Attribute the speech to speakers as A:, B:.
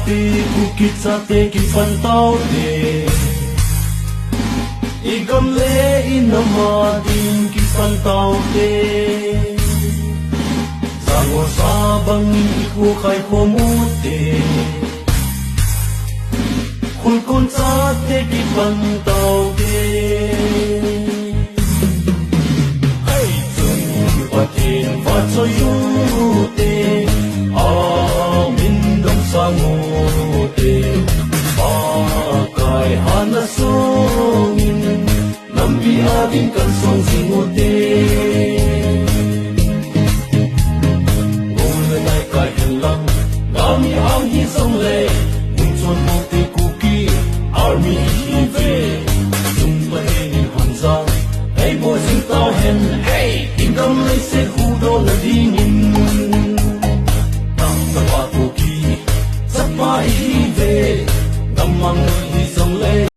A: ti kukit sa te kipantaw te igam le inamading kipantaw te sango sabang iku kay komute kulkon sa te kipantaw te ay tung patin patsoyute amin dong sangote pakai hanasongin nambi ading kansong singote ngunay kay helang nami ang hisong le ngunson mo te kuki army hive tumbahin hansa hey boy sing tao hen hey ingam lay se hudo na dingin